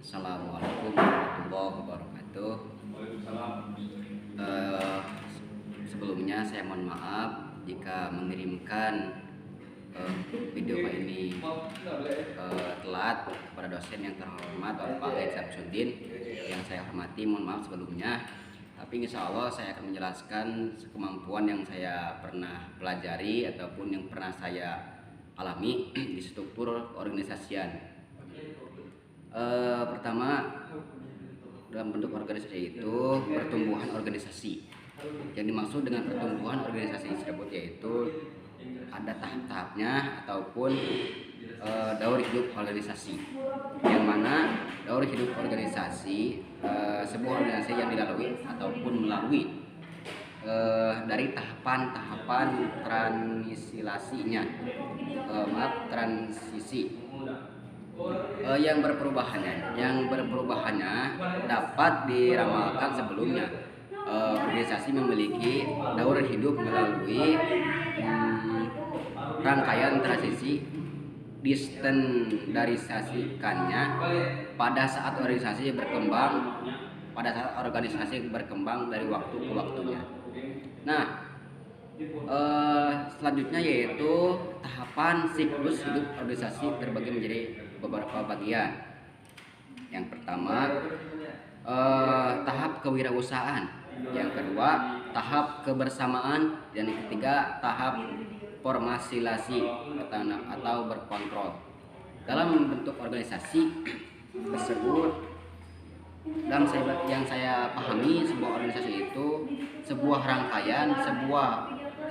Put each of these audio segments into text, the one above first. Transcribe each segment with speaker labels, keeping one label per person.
Speaker 1: Assalamualaikum warahmatullahi wabarakatuh. Eh, Sebelumnya saya mohon maaf jika mengirimkan video ini telat kepada dosen yang terhormat Bapak Ed Samsudin yang saya hormati. Mohon maaf sebelumnya. Tapi insya Allah saya akan menjelaskan kemampuan yang saya pernah pelajari ataupun yang pernah saya alami di struktur organisasian. Pertama, dalam bentuk organisasi itu pertumbuhan organisasi. Yang dimaksud dengan pertumbuhan organisasi tersebut yaitu ada tahap-tahapnya ataupun daur hidup organisasi. Yang mana daur hidup organisasi sebuah organisasi yang dilalui ataupun melalui dari tahapan-tahapan transisinya, transisi yang berperubahannya dapat diramalkan sebelumnya. Organisasi memiliki daur hidup melalui rangkaian transisi distandarisasikannya pada saat organisasi berkembang dari waktu ke waktunya. Nah, selanjutnya yaitu tahapan siklus hidup organisasi terbagi menjadi beberapa bagian. Yang pertama, tahap kewirausahaan. Yang kedua, tahap kebersamaan. Dan yang ketiga, tahap formasilasi atau berkontrol. Dalam bentuk organisasi tersebut, yang saya pahami, sebuah organisasi itu sebuah rangkaian,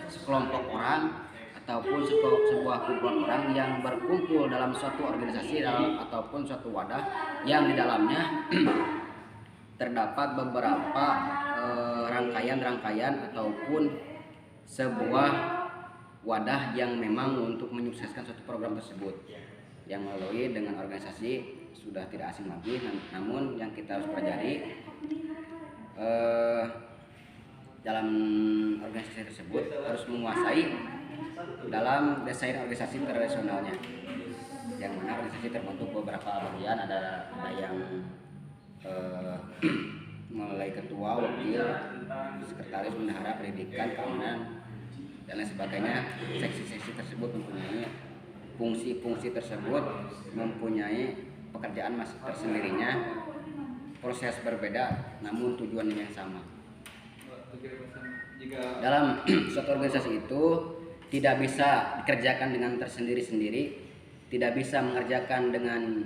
Speaker 1: sekelompok orang ataupun sebuah kumpulan orang yang berkumpul dalam suatu organisasi ataupun suatu wadah yang di dalamnya terdapat beberapa rangkaian ataupun sebuah wadah yang memang untuk menyukseskan suatu program tersebut, yang melalui dengan organisasi sudah tidak asing lagi. Namun yang kita harus pelajari dalam organisasi tersebut harus menguasai dalam desain organisasi tradisionalnya, yang mana organisasi terbentuk beberapa bagian, ada yang mulai ketua, wakil, sekretaris, bendahara, pendidikan, keamanan, dan lain sebagainya. Seksi-seksi tersebut mempunyai fungsi-fungsi tersebut, mempunyai pekerjaan masing tersendirinya, proses berbeda namun tujuannya yang sama. Dalam suatu organisasi itu tidak bisa dikerjakan dengan tersendiri-sendiri, tidak bisa mengerjakan dengan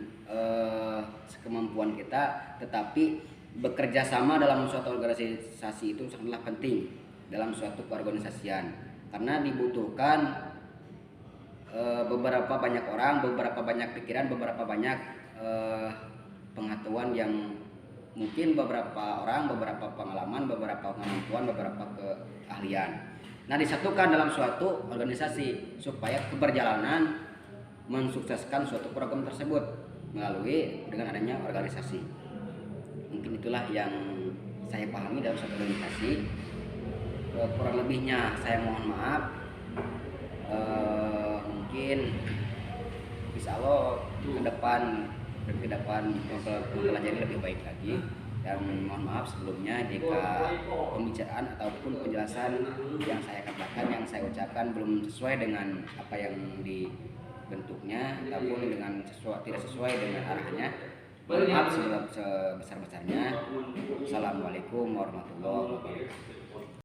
Speaker 1: sekemampuan kita, tetapi bekerja sama dalam suatu organisasi itu sangatlah penting dalam suatu keorganisasian, karena dibutuhkan beberapa banyak orang, beberapa banyak pikiran, beberapa banyak pengetahuan yang mungkin beberapa orang, beberapa pengalaman, beberapa kemampuan, beberapa keahlian. Nah, disatukan dalam suatu organisasi supaya keberjalanan mensukseskan suatu program tersebut melalui dengan adanya organisasi. Mungkin itulah yang saya pahami dalam suatu organisasi. Kurang lebihnya saya mohon maaf. Mungkin insya Allah ke depan mempelajari lebih baik lagi. Dan mohon maaf sebelumnya jika pembicaraan ataupun penjelasan yang saya katakan, yang saya ucapkan belum sesuai dengan apa yang dibentuknya ataupun tidak sesuai dengan arahnya. Mohon maaf sebesar-besarnya. Assalamualaikum warahmatullahi wabarakatuh.